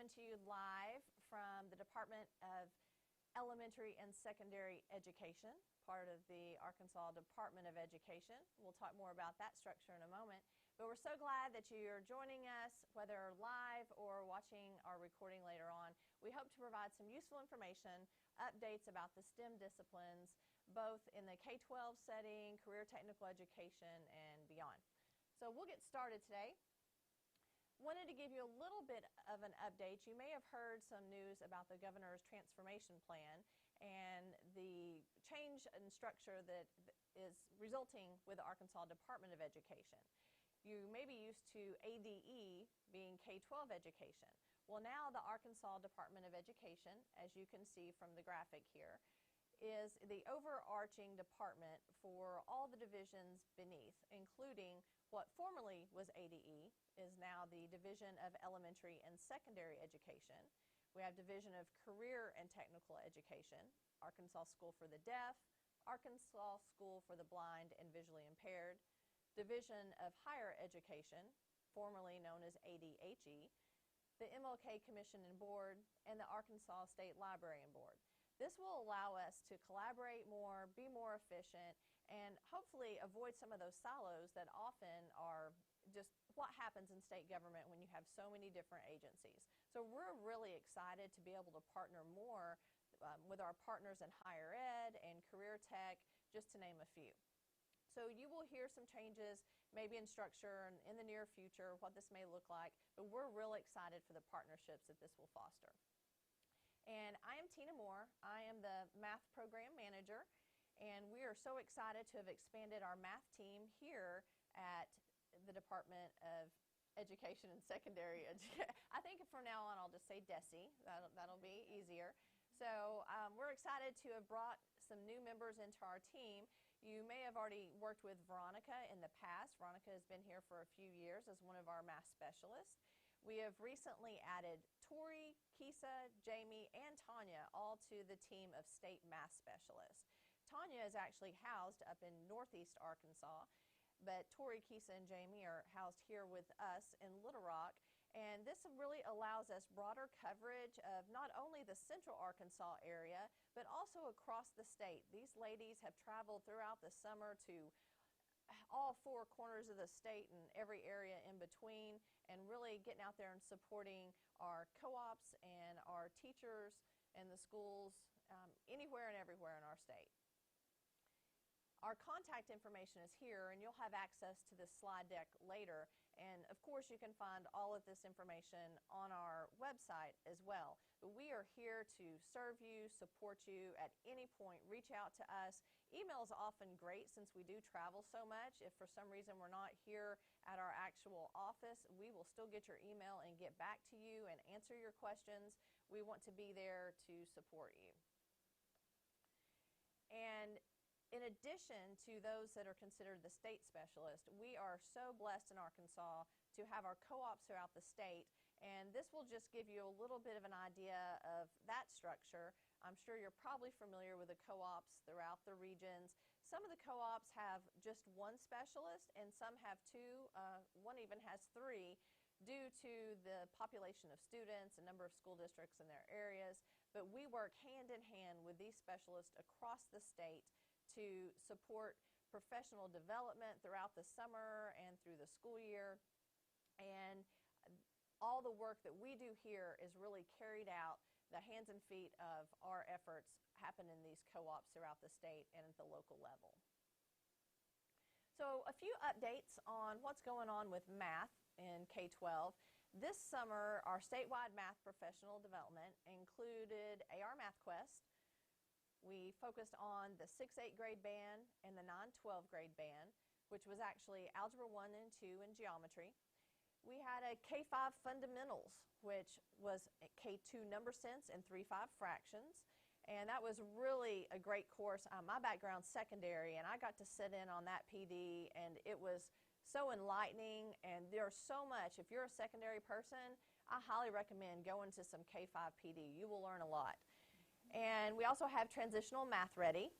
coming to you live from the Department of Elementary and Secondary Education, part of the Arkansas Department of Education. We'll talk more about that structure in a moment. But we're so glad that you're joining us, whether live or watching our recording later on. We hope to provide some useful information, updates about the STEM disciplines, both in the K-12 setting, career technical education, and beyond. So we'll get started today. Wanted to give you a little bit of an update. You may have heard some news about the governor's transformation plan and the change in structure that is resulting with the Arkansas Department of Education. You may be used to ADE being K-12 education. Well, now the Arkansas Department of Education, as you can see from the graphic here, is the overarching department for all the divisions beneath, including what formerly was ADE, is now the Division of Elementary and Secondary Education. We have Division of Career and Technical Education, Arkansas School for the Deaf, Arkansas School for the Blind and Visually Impaired, Division of Higher Education, formerly known as ADHE, the MLK Commission and Board, and the Arkansas State Library and Board. This will allow us to collaborate more, be more efficient, and hopefully avoid some of those silos that often are just what happens in state government when you have so many different agencies. So we're really excited to be able to partner more with our partners in higher ed and career tech, just to name a few. So you will hear some changes, maybe in structure and in the near future, what this may look like, but we're really excited for the partnerships that this will foster. And I am Tina Moore. I am the math program manager, and we are so excited to have expanded our math team here at the Department of Education and Secondary Education. I think from now on I'll just say DESE. That'll be easier. So we're excited to have brought some new members into our team. You may have already worked with Veronica in the past. Veronica has been here for a few years as one of our math specialists. We have recently added Tori, Kisa, Jamie, and Tanya all to the team of state math specialists. Tanya is actually housed up in Northeast Arkansas, but Tori, Kisa, and Jamie are housed here with us in Little Rock, and this really allows us broader coverage of not only the central Arkansas area, but also across the state. These ladies have traveled throughout the summer to all four corners of the state and every area in between, and really getting out there and supporting our co-ops and our teachers and the schools anywhere and everywhere in our state. Our contact information is here, and you'll have access to this slide deck later. And of course, you can find all of this information on our website as well. But we are here to serve you, support you at any point. Reach out to us. Email is often great since we do travel so much. If for some reason we're not here at our actual office, we will still get your email and get back to you and answer your questions. We want to be there to support you. And in addition to those that are considered the state specialist, we are so blessed in Arkansas to have our co-ops throughout the state, and this will just give you a little bit of an idea of that structure. I'm sure you're probably familiar with the co-ops throughout the regions. Some of the co-ops have just one specialist, and some have two. One even has three, due to the population of students and number of school districts in their areas. But we work hand in hand with these specialists across the state to support professional development throughout the summer and through the school year. And all the work that we do here is really carried out. The hands and feet of our efforts happen in these co-ops throughout the state and at the local level. So a few updates on what's going on with math in K-12. This summer, our statewide math professional development included AR MathQuest. We focused on the 6-8 grade band and the 9-12 grade band, which was actually Algebra 1 and 2 and Geometry. We had a K-5 Fundamentals, which was K-2 Number Sense and 3-5 Fractions. And that was really a great course. My background's secondary, and I got to sit in on that PD, and it was so enlightening, and there's so much. If you're a secondary person, I highly recommend going to some K-5 PD. You will learn a lot. And we also have Transitional Math Ready.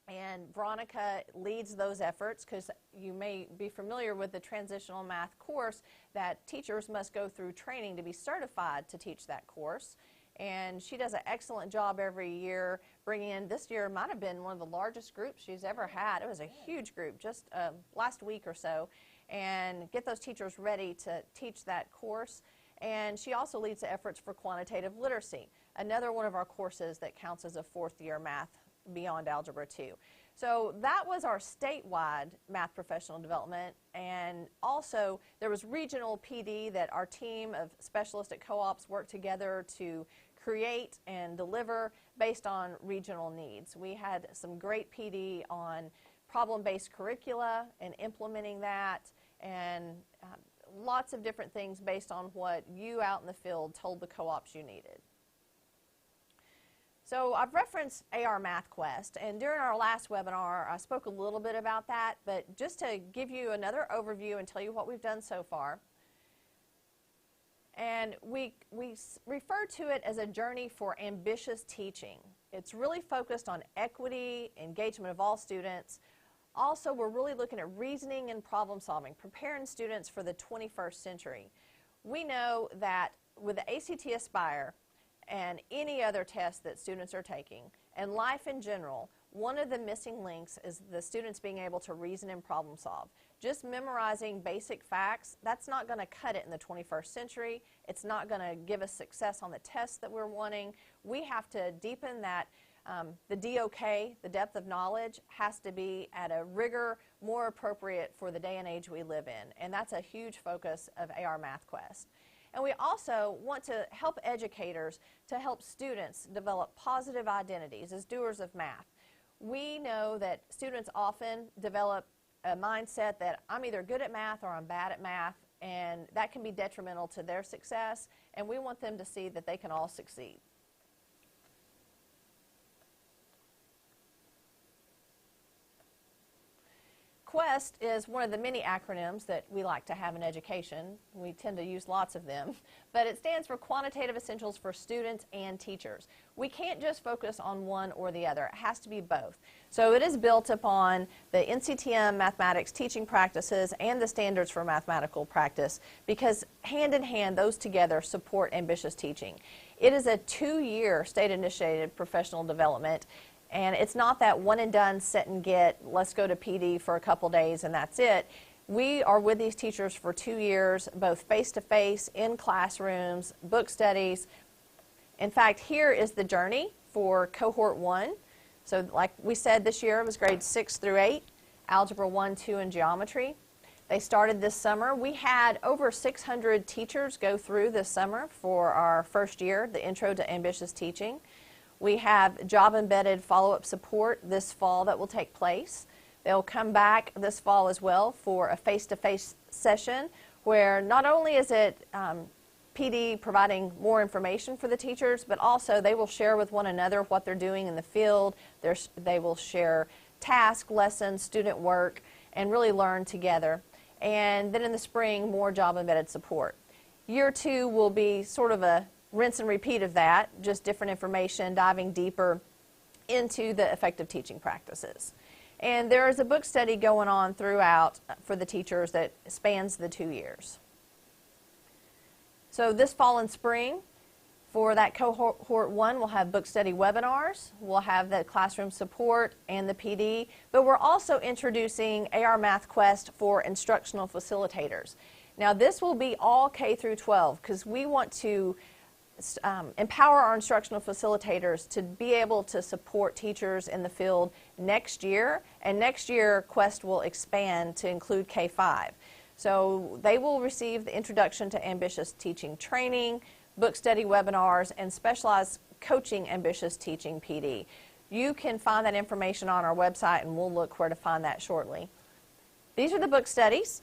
And Veronica leads those efforts because you may be familiar with the transitional math course that teachers must go through training to be certified to teach that course. And she does an excellent job every year bringing in, this year might have been one of the largest groups she's ever had. It was a huge group just last week or so, and get those teachers ready to teach that course. And she also leads the efforts for quantitative literacy, another one of our courses that counts as a fourth-year math beyond Algebra 2. So that was our statewide math professional development, and also there was regional PD that our team of specialists at co-ops worked together to create and deliver based on regional needs. We had some great PD on problem-based curricula and implementing that, and lots of different things based on what you out in the field told the co-ops you needed. So I've referenced AR MathQuest, and during our last webinar I spoke a little bit about that, but just to give you another overview and tell you what we've done so far. And we refer to it as a journey for ambitious teaching. It's really focused on equity, engagement of all students. Also, we're really looking at reasoning and problem solving, preparing students for the 21st century. We know that with the ACT Aspire and any other test that students are taking, and life in general, one of the missing links is the students being able to reason and problem solve. Just memorizing basic facts, that's not going to cut it in the 21st century. It's not going to give us success on the tests that we're wanting. We have to deepen that. The DOK, the depth of knowledge, has to be at a rigor more appropriate for the day and age we live in, and that's a huge focus of AR MathQuest. And we also want to help educators to help students develop positive identities as doers of math. We know that students often develop a mindset that I'm either good at math or I'm bad at math, and that can be detrimental to their success, and we want them to see that they can all succeed. QUEST is one of the many acronyms that we like to have in education. We tend to use lots of them, but it stands for Quantitative Essentials for Students and Teachers. We can't just focus on one or the other. It has to be both. So it is built upon the NCTM mathematics teaching practices and the standards for mathematical practice, because hand in hand, those together support ambitious teaching. It is a 2-year state-initiated professional development. And it's not that one and done, sit and get, let's go to PD for a couple days and that's it. We are with these teachers for 2 years, both face-to-face, in classrooms, book studies. In fact, here is the journey for Cohort 1. So like we said, this year it was grades 6 through 8, Algebra 1, 2, and Geometry. They started this summer. We had over 600 teachers go through this summer for our first year, the Intro to Ambitious Teaching. We have job-embedded follow-up support this fall that will take place. They'll come back this fall as well for a face-to-face session where not only is it PD providing more information for the teachers, but also they will share with one another what they're doing in the field. They will share tasks, lessons, student work, and really learn together. And then in the spring, more job-embedded support. Year 2 will be sort of a rinse and repeat of that, just different information, diving deeper into the effective teaching practices. And there is a book study going on throughout for the teachers that spans the 2 years. So this fall and spring, for that Cohort 1, we'll have book study webinars, we'll have the classroom support and the PD, but we're also introducing AR MathQuest for instructional facilitators. Now this will be all K through 12 because we want to empower our instructional facilitators to be able to support teachers in the field next year, and next year Quest will expand to include K-5. So they will receive the Introduction to Ambitious Teaching training, book study webinars, and specialized coaching ambitious teaching PD. You can find that information on our website, and we'll look where to find that shortly. These are the book studies.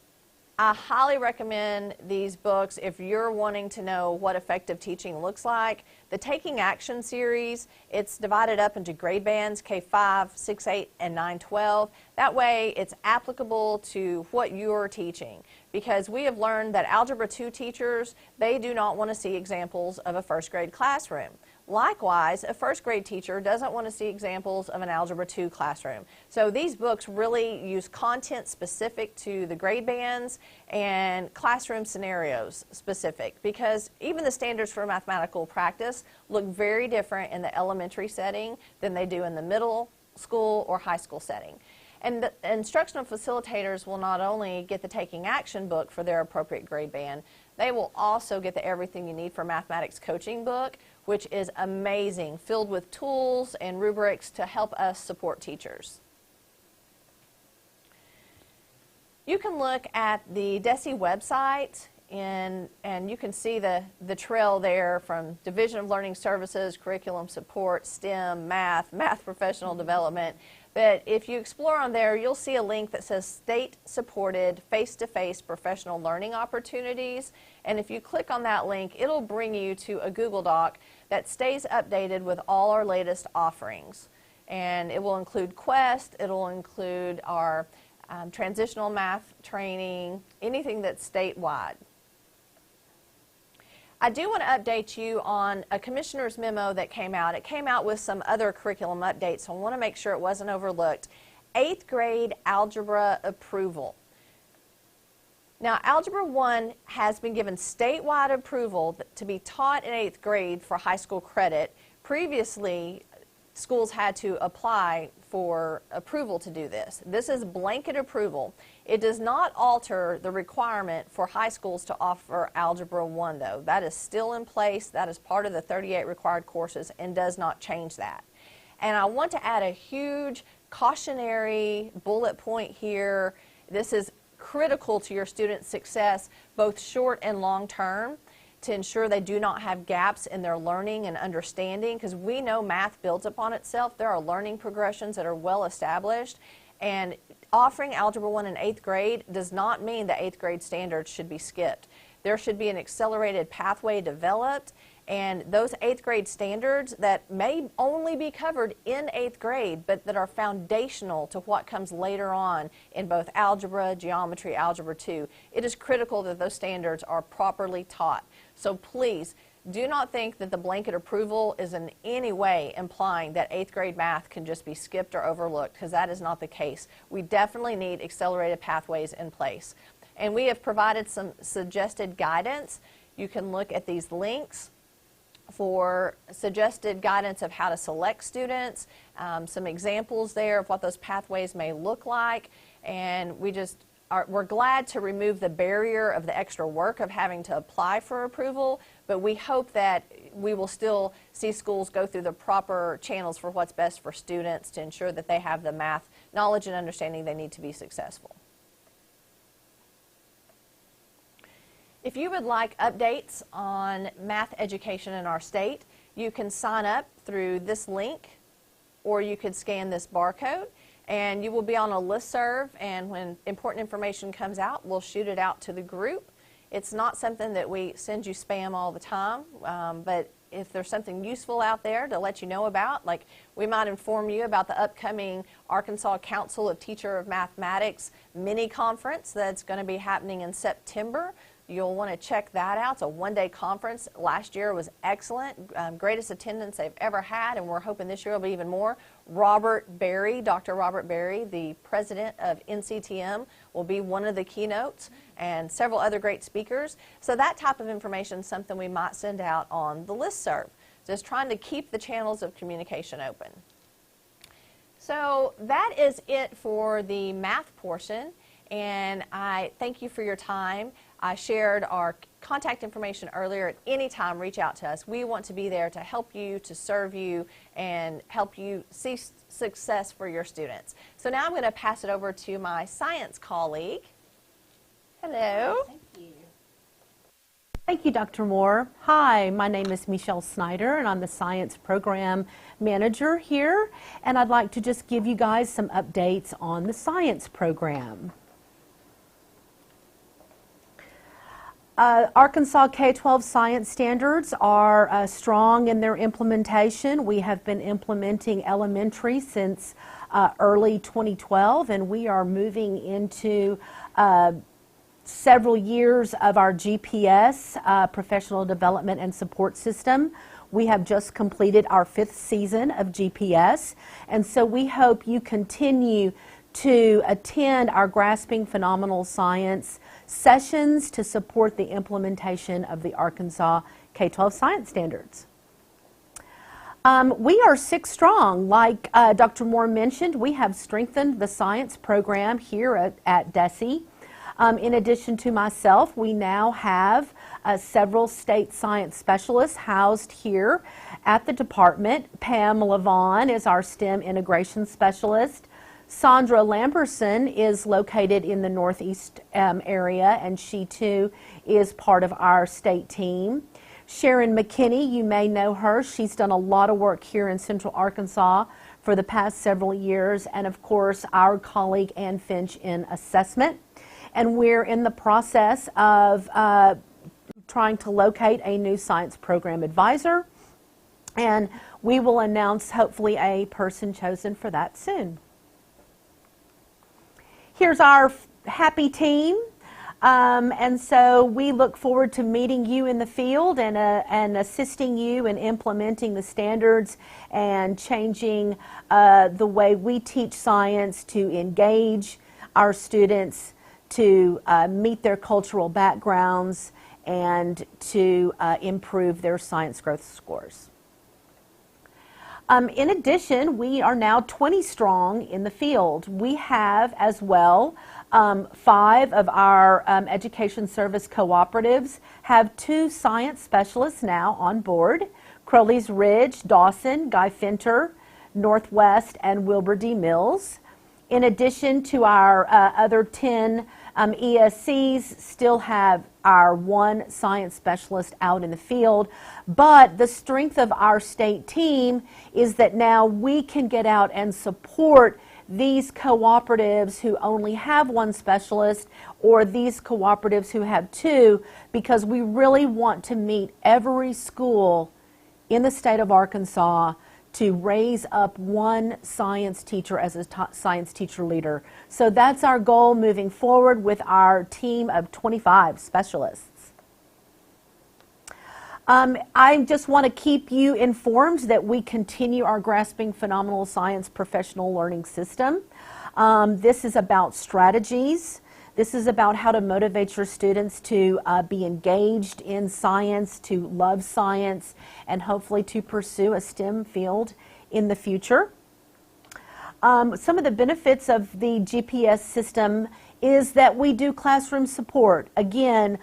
I highly recommend these books if you're wanting to know what effective teaching looks like. The Taking Action series, it's divided up into grade bands, K-5, 6, 8, and 9, 12. That way it's applicable to what you're teaching, because we have learned that Algebra 2 teachers, they do not want to see examples of a first grade classroom. Likewise, a first grade teacher doesn't want to see examples of an Algebra 2 classroom. So these books really use content specific to the grade bands and classroom scenarios specific, because even the standards for mathematical practice look very different in the elementary setting than they do in the middle school or high school setting. And the instructional facilitators will not only get the Taking Action book for their appropriate grade band, they will also get the Everything You Need for Mathematics coaching book, which is amazing, filled with tools and rubrics to help us support teachers. You can look at the DESE website and you can see the trail there from Division of Learning Services, Curriculum Support, STEM, Math Professional Development. But if you explore on there, you'll see a link that says State-Supported Face-to-Face Professional Learning Opportunities. And if you click on that link, it'll bring you to a Google Doc that stays updated with all our latest offerings. And it will include Quest, it'll include our transitional math training, anything that's statewide. I do want to update you on a commissioner's memo that came out. It came out with some other curriculum updates, so I want to make sure it wasn't overlooked. 8th grade algebra approval. Now, Algebra 1 has been given statewide approval to be taught in 8th grade for high school credit. Previously, schools had to apply for approval to do this. This is blanket approval. It does not alter the requirement for high schools to offer Algebra 1, though. That is still in place. That is part of the 38 required courses and does not change that. And I want to add a huge cautionary bullet point here. This is critical to your students' success, both short and long term, to ensure they do not have gaps in their learning and understanding, because we know math builds upon itself. There are learning progressions that are well established, and offering Algebra 1 in 8th grade does not mean that 8th grade standards should be skipped. There should be an accelerated pathway developed, and those 8th grade standards that may only be covered in 8th grade, but that are foundational to what comes later on in both algebra, geometry, Algebra 2, it is critical that those standards are properly taught. So please, do not think that the blanket approval is in any way implying that 8th grade math can just be skipped or overlooked, because that is not the case. We definitely need accelerated pathways in place. And we have provided some suggested guidance. You can look at these links for suggested guidance of how to select students, some examples there of what those pathways may look like, and we're glad to remove the barrier of the extra work of having to apply for approval, but we hope that we will still see schools go through the proper channels for what's best for students to ensure that they have the math knowledge and understanding they need to be successful. If you would like updates on math education in our state, you can sign up through this link, or you could scan this barcode, and you will be on a listserv, and when important information comes out, we'll shoot it out to the group. It's not something that we send you spam all the time, but if there's something useful out there to let you know about, like we might inform you about the upcoming Arkansas Council of Teacher of Mathematics mini conference that's going to be happening in September. You'll want to check that out. It's a one-day conference. Last year was excellent, greatest attendance they've ever had, and we're hoping this year will be even more. Robert Berry, Dr. Robert Berry, the president of NCTM, will be one of the keynotes, and several other great speakers. So that type of information is something we might send out on the listserv, just trying to keep the channels of communication open. So that is it for the math portion, and I thank you for your time. I shared our contact information earlier. At any time, reach out to us. We want to be there to help you, to serve you, and help you see success for your students. So now I'm going to pass it over to my science colleague. Hello. Thank you. Thank you, Dr. Moore. Hi, my name is Michelle Snyder, and I'm the Science Program Manager here. And I'd like to just give you guys some updates on the science program. Arkansas K-12 science standards are strong in their implementation. We have been implementing elementary since early 2012, and we are moving into several years of our GPS, Professional Development and Support System. We have just completed our 5th season of GPS, and so we hope you continue to attend our Grasping Phenomenal Science sessions to support the implementation of the Arkansas K-12 Science Standards. We are 6 strong. Like Dr. Moore mentioned, we have strengthened the science program here at DESE. In addition to myself, we now have several state science specialists housed here at the department. Pam Levon is our STEM integration specialist. Sandra Lamberson is located in the Northeast area, and she too is part of our state team. Sharon McKinney, you may know her. She's done a lot of work here in Central Arkansas for the past several years, and of course our colleague Ann Finch in assessment. And we're in the process of trying to locate a new science program advisor, and we will announce hopefully a person chosen for that soon. Here's our happy team, and so we look forward to meeting you in the field and assisting you in implementing the standards and changing the way we teach science to engage our students, to meet their cultural backgrounds, and to improve their science growth scores. In addition, we are now 20 strong in the field. We have as well 5 of our education service cooperatives have 2 science specialists now on board: Crowley's Ridge, Dawson, Guy Fenter, Northwest, and Wilbur D. Mills. In addition to our other 10 ESCs, still have our 1 science specialist out in the field, but the strength of our state team is that now we can get out and support these cooperatives who only have 1 specialist, or these cooperatives who have 2, because we really want to meet every school in the state of Arkansas to raise up 1 science teacher as a science teacher leader. So that's our goal moving forward with our team of 25 specialists. I just want to keep you informed that we continue our Grasping Phenomenal Science professional learning system. This is about strategies. This is about how to motivate your students to be engaged in science, to love science, and hopefully to pursue a STEM field in the future. Some of the benefits of the GPS system is that we do classroom support. Again,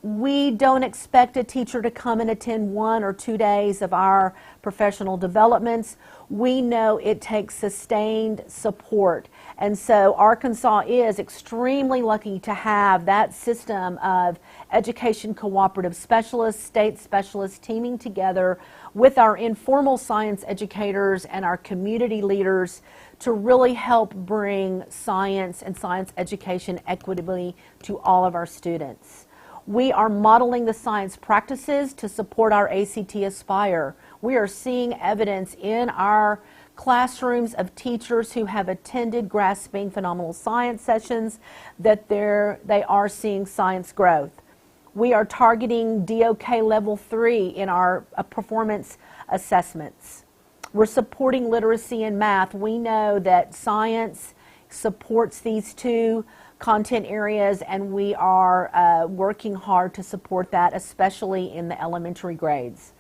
we don't expect a teacher to come and attend 1 or 2 days of our professional developments. We know it takes sustained support. And so Arkansas is extremely lucky to have that system of education cooperative specialists, state specialists teaming together with our informal science educators and our community leaders to really help bring science and science education equitably to all of our students. We are modeling the science practices to support our ACT Aspire. We are seeing evidence in our classrooms of teachers who have attended Grasping Phenomenal Science sessions that they are seeing science growth. We are targeting DOK Level 3 in our performance assessments. We're supporting literacy and math. We know that science supports these 2 content areas, and we are working hard to support that, especially in the elementary grades.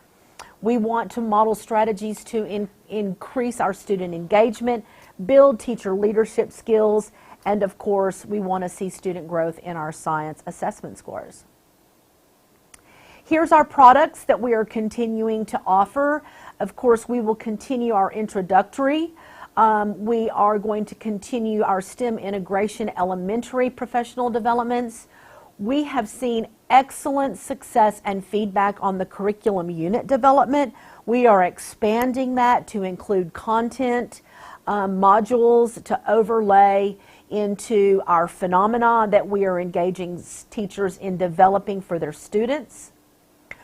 We want to model strategies to increase our student engagement, build teacher leadership skills, and of course, we want to see student growth in our science assessment scores. Here's our products that we are continuing to offer. Of course, we will continue our introductory. We are going to continue our STEM integration elementary professional developments. We have seen excellent success and feedback on the curriculum unit development. We are expanding that to include content, modules to overlay into our phenomena that we are engaging teachers in developing for their students.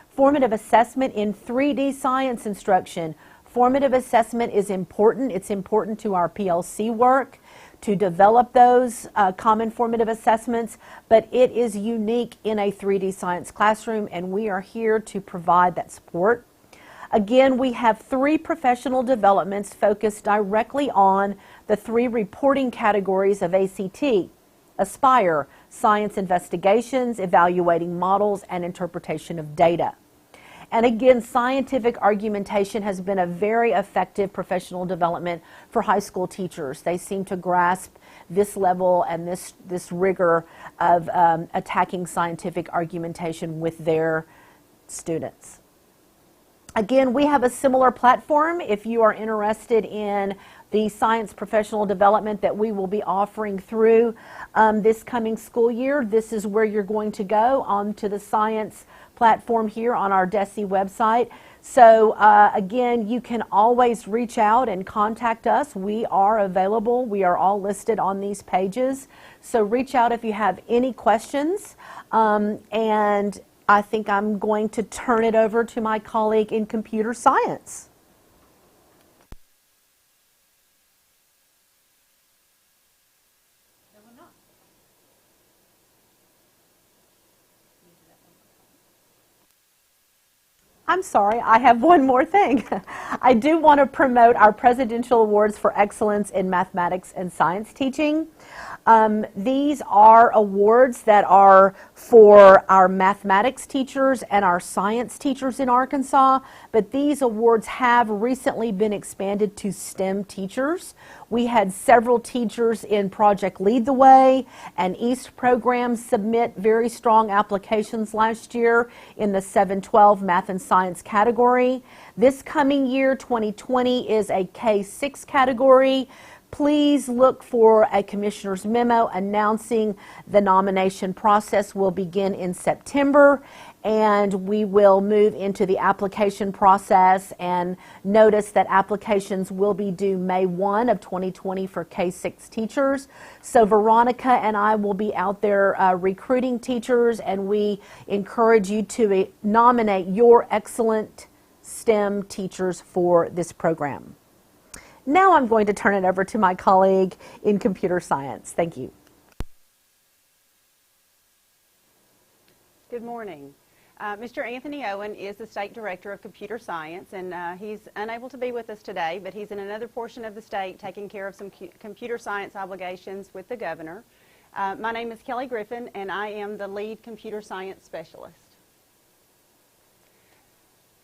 Formative assessment in 3D science instruction. Formative assessment is important. It's important to our PLC work to develop those common formative assessments, but it is unique in a 3D science classroom, and we are here to provide that support. Again, we have 3 professional developments focused directly on the 3 reporting categories of ACT: Aspire, Science Investigations, Evaluating Models, and Interpretation of Data. And again, scientific argumentation has been a very effective professional development for high school teachers. They seem to grasp this level and this rigor of attacking scientific argumentation with their students. Again, we have a similar platform if you are interested in the science professional development that we will be offering through this coming school year. This is where you're going to go, onto the science platform here on our DESE website. So again, you can always reach out and contact us. We are available. We are all listed on these pages. So reach out if you have any questions. And I think I'm going to turn it over to my colleague in computer science. I'm sorry, I have one more thing. I do want to promote our Presidential Awards for Excellence in Mathematics and Science Teaching. These are awards that are for our mathematics teachers and our science teachers in Arkansas, but these awards have recently been expanded to STEM teachers. We had several teachers in Project Lead the Way and EAST programs submit very strong applications last year in the 712 Math and Science category. This coming year, 2020, is a K-6 category. Please look for a commissioner's memo announcing the nomination process will begin in September, and we will move into the application process. And notice that applications will be due May 1 of 2020 for K-6 teachers. So Veronica and I will be out there recruiting teachers, and we encourage you to nominate your excellent STEM teachers for this program. Now I'm going to turn it over to my colleague in computer science. Thank you. Good morning. Mr. Anthony Owen is the State Director of Computer Science, and he's unable to be with us today, but he's in another portion of the state taking care of some computer science obligations with the governor. My name is Kelly Griffin, and I am the lead computer science specialist.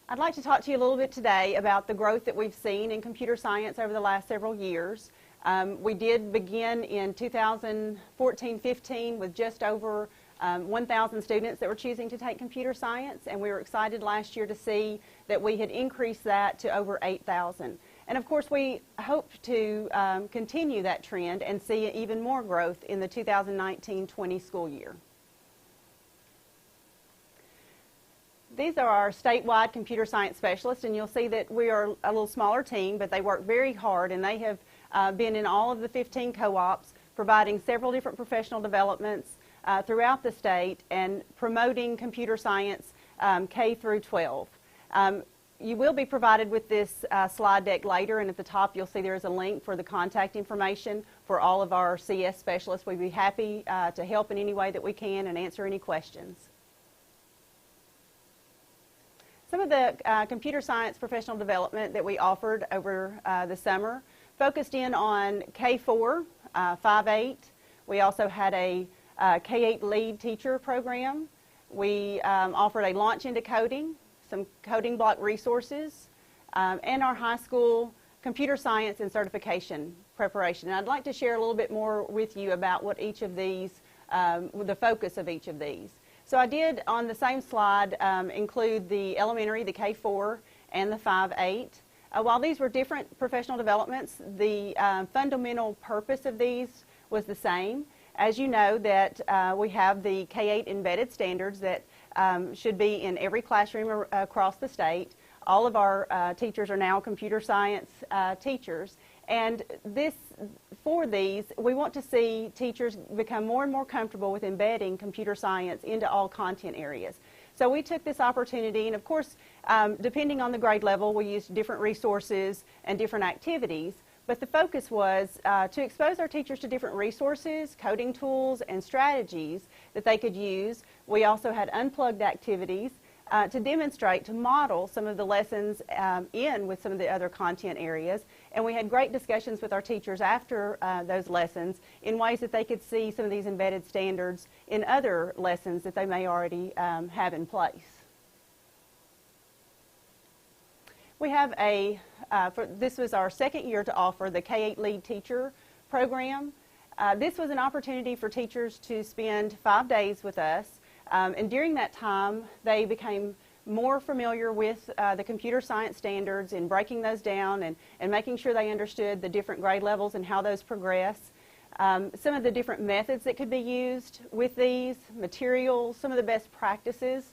I'd like to talk to you a little bit today about the growth that we've seen in computer science over the last several years. We did begin in 2014-15 with just over 1,000 students that were choosing to take computer science, and we were excited last year to see that we had increased that to over 8,000. And of course, we hope to continue that trend and see even more growth in the 2019-20 school year. These are our statewide computer science specialists, and you'll see that we are a little smaller team, but they work very hard, and they have been in all of the 15 co-ops, providing several different professional developments throughout the state and promoting computer science K through 12. You will be provided with this slide deck later, and at the top you'll see there's a link for the contact information for all of our CS specialists. We'd be happy to help in any way that we can and answer any questions. Some of the computer science professional development that we offered over the summer focused in on K4, 5-8. We also had a K-8 lead teacher program. We offered a launch into coding, some coding block resources, and our high school computer science and certification preparation. And I'd like to share a little bit more with you about what each of these, the focus of each of these. So I did, on the same slide, include the elementary, the K-4, and the 5-8. While these were different professional developments, the fundamental purpose of these was the same. As you know, that we have the K-8 embedded standards that should be in every classroom across the state. All of our teachers are now computer science teachers. And for these, we want to see teachers become more and more comfortable with embedding computer science into all content areas. So we took this opportunity, and of course, depending on the grade level, we used different resources and different activities. But the focus was to expose our teachers to different resources, coding tools, and strategies that they could use. We also had unplugged activities to demonstrate, to model some of the lessons in with some of the other content areas. And we had great discussions with our teachers after those lessons in ways that they could see some of these embedded standards in other lessons that they may already have in place. We have this was our second year to offer the K-8 Lead Teacher program. This was an opportunity for teachers to spend 5 days with us. And during that time, they became more familiar with the computer science standards and breaking those down and making sure they understood the different grade levels and how those progress. Some of the different methods that could be used with these materials, some of the best practices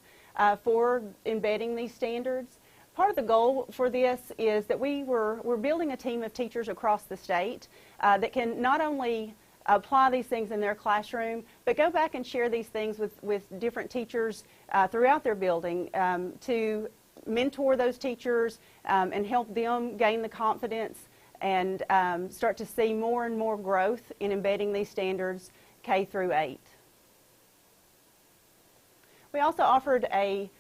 for embedding these standards. Part of the goal for this is that we're building a team of teachers across the state that can not only apply these things in their classroom, but go back and share these things with different teachers throughout their building to mentor those teachers and help them gain the confidence and start to see more and more growth in embedding these standards K through 8. We also offered a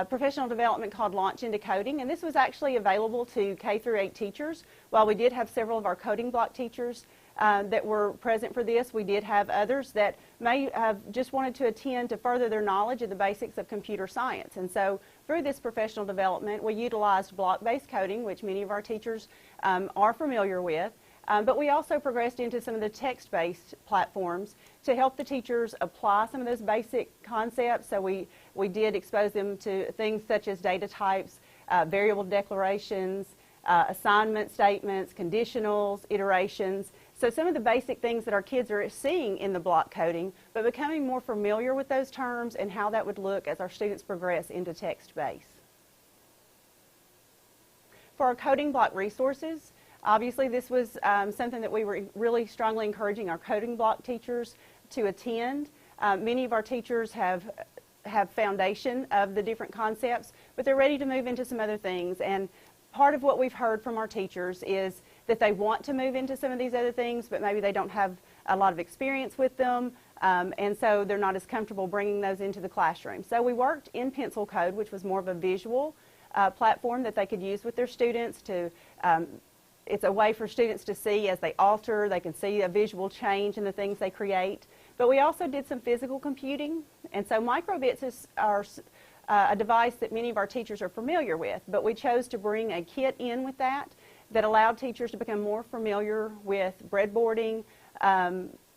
professional development called Launch into Coding, and this was actually available to K through 8 teachers. While we did have several of our coding block teachers that were present for this, we did have others that may have just wanted to attend to further their knowledge of the basics of computer science. And so through this professional development, we utilized block-based coding, which many of our teachers are familiar with, but we also progressed into some of the text-based platforms to help the teachers apply some of those basic concepts. So we did expose them to things such as data types, variable declarations, assignment statements, conditionals, iterations. So some of the basic things that our kids are seeing in the block coding, but becoming more familiar with those terms and how that would look as our students progress into text-based. For our coding block resources, obviously this was something that we were really strongly encouraging our coding block teachers to attend. Many of our teachers have foundation of the different concepts, but they're ready to move into some other things. And part of what we've heard from our teachers is that they want to move into some of these other things, but maybe they don't have a lot of experience with them, and so they're not as comfortable bringing those into the classroom. So we worked in Pencil Code, which was more of a visual platform that they could use with their students to it's a way for students to see as they alter. They can see a visual change in the things they create. But we also did some physical computing. And so microbits are a device that many of our teachers are familiar with. But we chose to bring a kit in with that allowed teachers to become more familiar with breadboarding,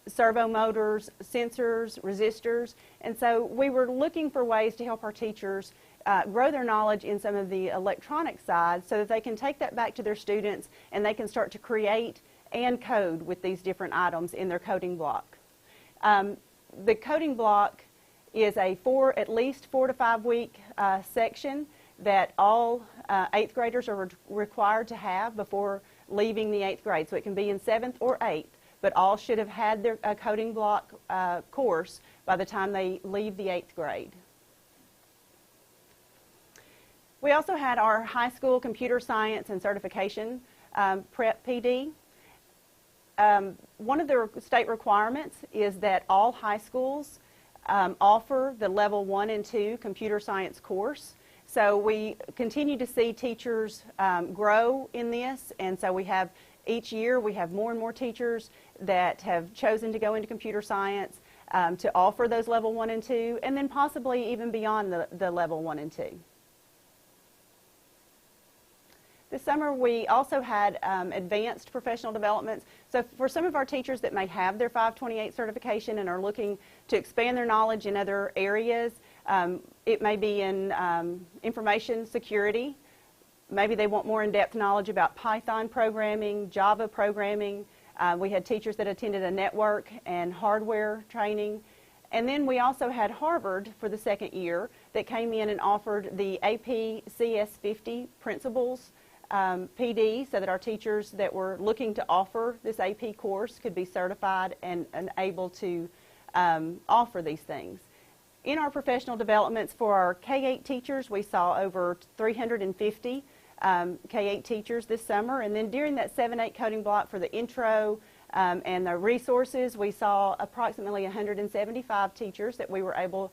servo motors, sensors, resistors. And so we were looking for ways to help our teachers grow their knowledge in some of the electronic side so that they can take that back to their students and they can start to create and code with these different items in their coding block. The coding block is a at least 4 to 5 week section that all 8th graders are required to have before leaving the 8th grade. So it can be in 7th or 8th, but all should have had their coding block course by the time they leave the 8th grade. We also had our high school computer science and certification prep PD. One of the state requirements is that all high schools offer the level 1 and 2 computer science course. So we continue to see teachers grow in this, and so we have each year we have more and more teachers that have chosen to go into computer science to offer those level 1 and 2, and then possibly even beyond the level 1 and 2. This summer we also had advanced professional developments. So for some of our teachers that may have their 528 certification and are looking to expand their knowledge in other areas, it may be in information security. Maybe they want more in-depth knowledge about Python programming, Java programming. We had teachers that attended a network and hardware training. And then we also had Harvard for the second year that came in and offered the AP CS50 principles PD so that our teachers that were looking to offer this AP course could be certified and able to offer these things. In our professional developments for our K-8 teachers, we saw over 350 K-8 teachers this summer. And then during that 7-8 coding block for the intro and the resources, we saw approximately 175 teachers that we were able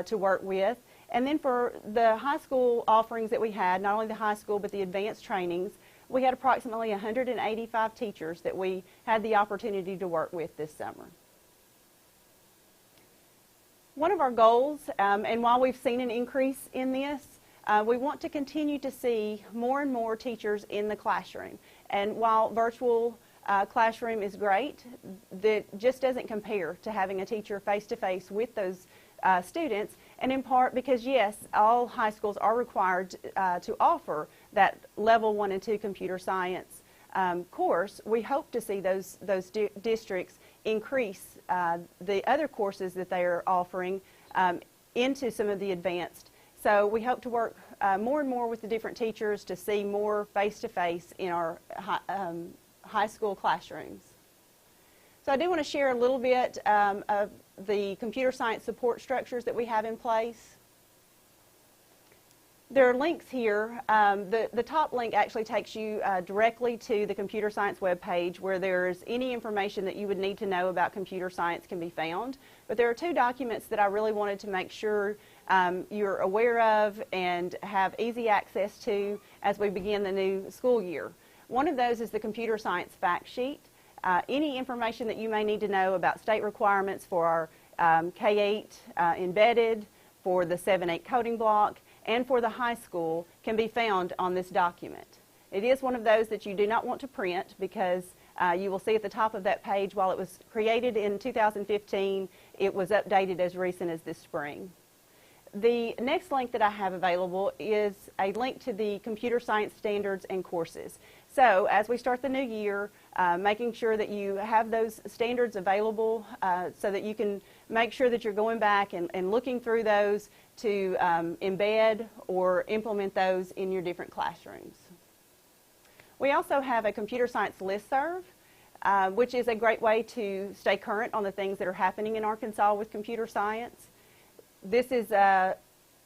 to work with. And then for the high school offerings that we had, not only the high school but the advanced trainings, we had approximately 185 teachers that we had the opportunity to work with this summer. One of our goals, and while we've seen an increase in this, we want to continue to see more and more teachers in the classroom. And while virtual classroom is great, that just doesn't compare to having a teacher face-to-face with those students, and in part because, yes, all high schools are required to offer that level 1 and 2 computer science course. We hope to see those districts increase the other courses that they are offering into some of the advanced. So we hope to work more and more with the different teachers to see more face-to-face in our high school classrooms. So I do want to share a little bit of the computer science support structures that we have in place. There are links here. The top link actually takes you directly to the computer science webpage where there's any information that you would need to know about computer science can be found. But there are two documents that I really wanted to make sure you're aware of and have easy access to as we begin the new school year. One of those is the computer science fact sheet. Any information that you may need to know about state requirements for our K-8 embedded, for the 7-8 coding block, and for the high school can be found on this document. It is one of those that you do not want to print because you will see at the top of that page, while it was created in 2015, it was updated as recent as this spring. The next link that I have available is a link to the computer science standards and courses. So as we start the new year, making sure that you have those standards available so that you can make sure that you're going back and looking through those to embed or implement those in your different classrooms. We also have a computer science listserv, which is a great way to stay current on the things that are happening in Arkansas with computer science. This is an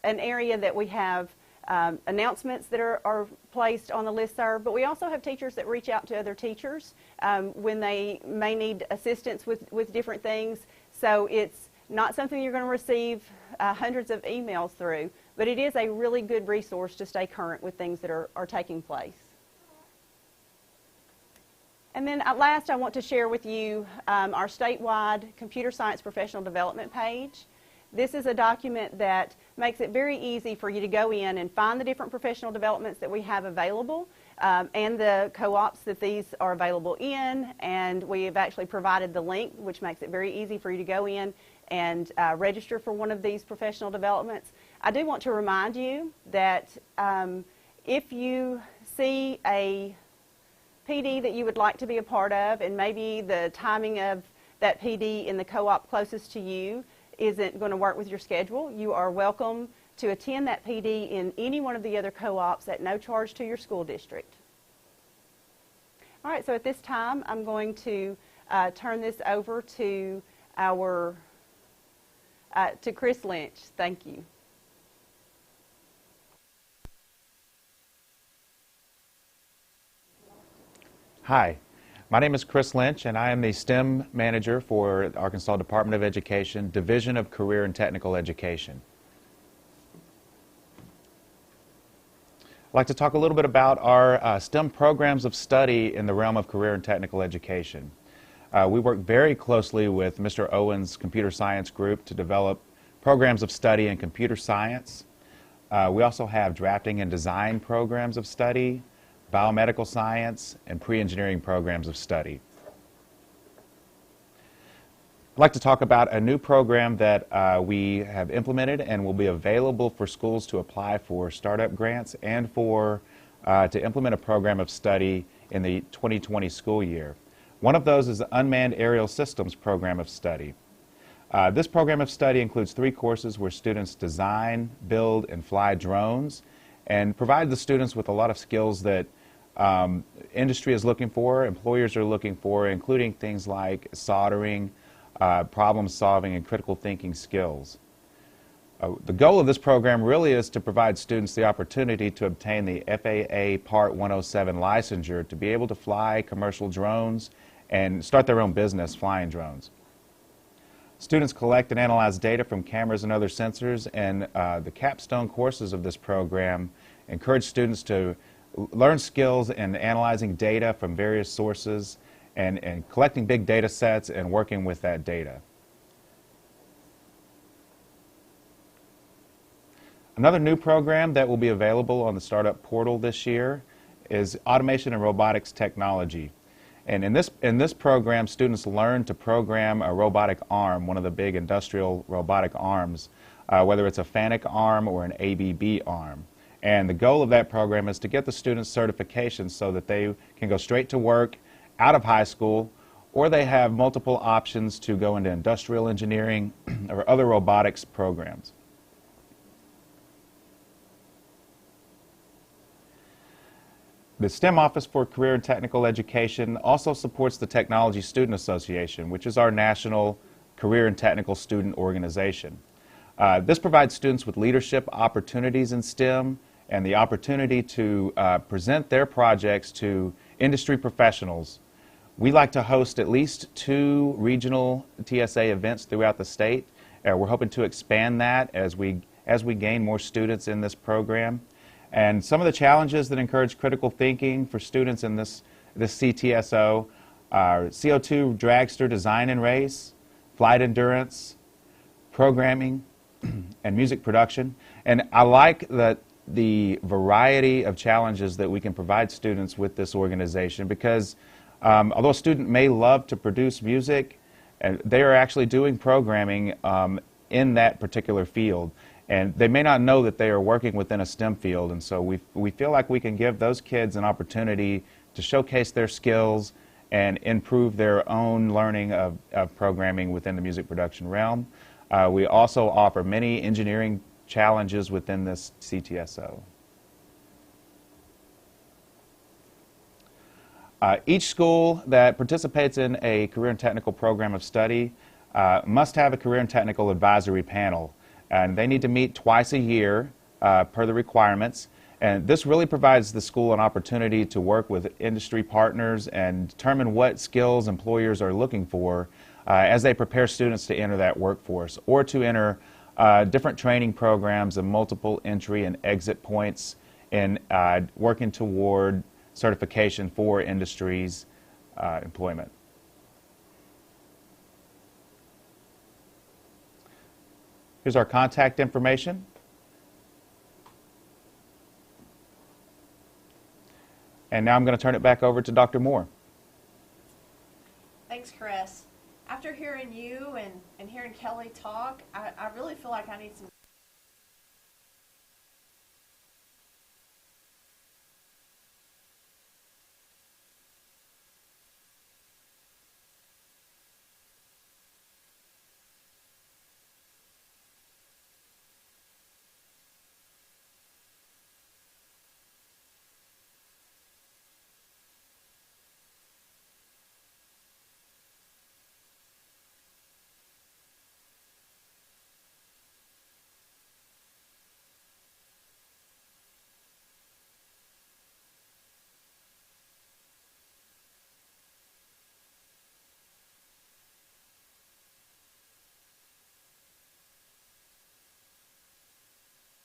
area that we have announcements that are placed on the listserv, but we also have teachers that reach out to other teachers when they may need assistance with different things. So it's not something you're going to receive hundreds of emails through, but it is a really good resource to stay current with things that are taking place. And then at last, I want to share with you our statewide computer science professional development page. This is a document that makes it very easy for you to go in and find the different professional developments that we have available and the co-ops that these are available in. And we have actually provided the link, which makes it very easy for you to go in and register for one of these professional developments. I do want to remind you that if you see a PD that you would like to be a part of, and maybe the timing of that PD in the co-op closest to you isn't going to work with your schedule, you are welcome to attend that PD in any one of the other co-ops at no charge to your school district. All right, so at this time, I'm going to turn this over to Chris Lynch. Thank you. Hi, my name is Chris Lynch, and I am the STEM manager for the Arkansas Department of Education, Division of Career and Technical Education. I'd like to talk a little bit about our STEM programs of study in the realm of career and technical education. We work very closely with Mr. Owen's computer science group to develop programs of study in computer science. We also have drafting and design programs of study, biomedical science, and pre-engineering programs of study. I'd like to talk about a new program that we have implemented and will be available for schools to apply for startup grants and for to implement a program of study in the 2020 school year. One of those is the Unmanned Aerial Systems program of study. This program of study includes 3 courses where students design, build, and fly drones, and provide the students with a lot of skills that industry is looking for, employers are looking for, including things like soldering, problem solving, and critical thinking skills. The goal of this program really is to provide students the opportunity to obtain the FAA Part 107 licensure to be able to fly commercial drones and start their own business flying drones. Students collect and analyze data from cameras and other sensors, and the capstone courses of this program encourage students to learn skills in analyzing data from various sources and collecting big data sets and working with that data. Another new program that will be available on the Startup Portal this year is Automation and Robotics Technology. And in this program, students learn to program a robotic arm, one of the big industrial robotic arms, whether it's a FANUC arm or an ABB arm. And the goal of that program is to get the students certifications so that they can go straight to work out of high school, or they have multiple options to go into industrial engineering or other robotics programs. The STEM Office for Career and Technical Education also supports the Technology Student Association, which is our national career and technical student organization. This provides students with leadership opportunities in STEM and the opportunity to present their projects to industry professionals. We like to host at least 2 regional TSA events throughout the state. We're hoping to expand that as we gain more students in this program. And some of the challenges that encourage critical thinking for students in this CTSO are CO2 dragster design and race, flight endurance, programming, and music production. And I like the variety of challenges that we can provide students with this organization, because although a student may love to produce music, they are actually doing programming in that particular field. And they may not know that they are working within a STEM field, and so we feel like we can give those kids an opportunity to showcase their skills and improve their own learning of programming within the music production realm. We also offer many engineering challenges within this CTSO. Each school that participates in a career and technical program of study must have a career and technical advisory panel. And they need to meet twice a year per the requirements. And this really provides the school an opportunity to work with industry partners and determine what skills employers are looking for as they prepare students to enter that workforce, or to enter different training programs and multiple entry and exit points in working toward certification for industry's employment. Here's our contact information. And now I'm going to turn it back over to Dr. Moore. Thanks, Chris. After hearing you and hearing Kelly talk, I really feel like I need some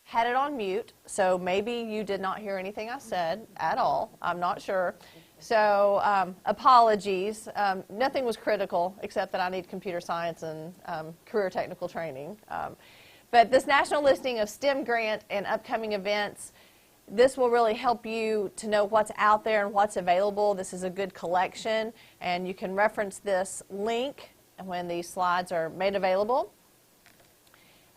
had it on mute, so maybe you did not hear anything I said at all. I'm not sure. So apologies. Nothing was critical except that I need computer science and career technical training. But this national listing of STEM grant and upcoming events, this will really help you to know what's out there and what's available. This is a good collection, and you can reference this link when these slides are made available.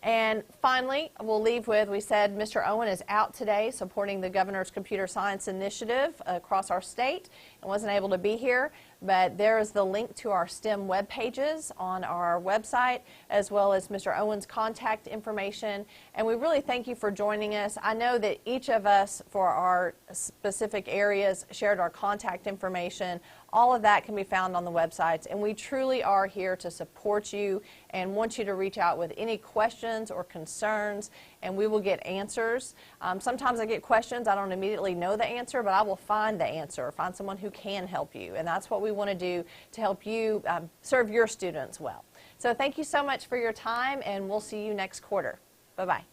And finally, we'll leave with, we said Mr. Owen is out today supporting the Governor's Computer Science Initiative across our state and wasn't able to be here, but there is the link to our STEM web pages on our website, as well as Mr. Owen's contact information. And we really thank you for joining us. I know that each of us, for our specific areas, shared our contact information. All of that can be found on the websites, and we truly are here to support you and want you to reach out with any questions or concerns, and we will get answers. Sometimes I get questions, I don't immediately know the answer, but I will find the answer, find someone who can help you, and that's what we want to do to help you serve your students well. So thank you so much for your time, and we'll see you next quarter. Bye-bye.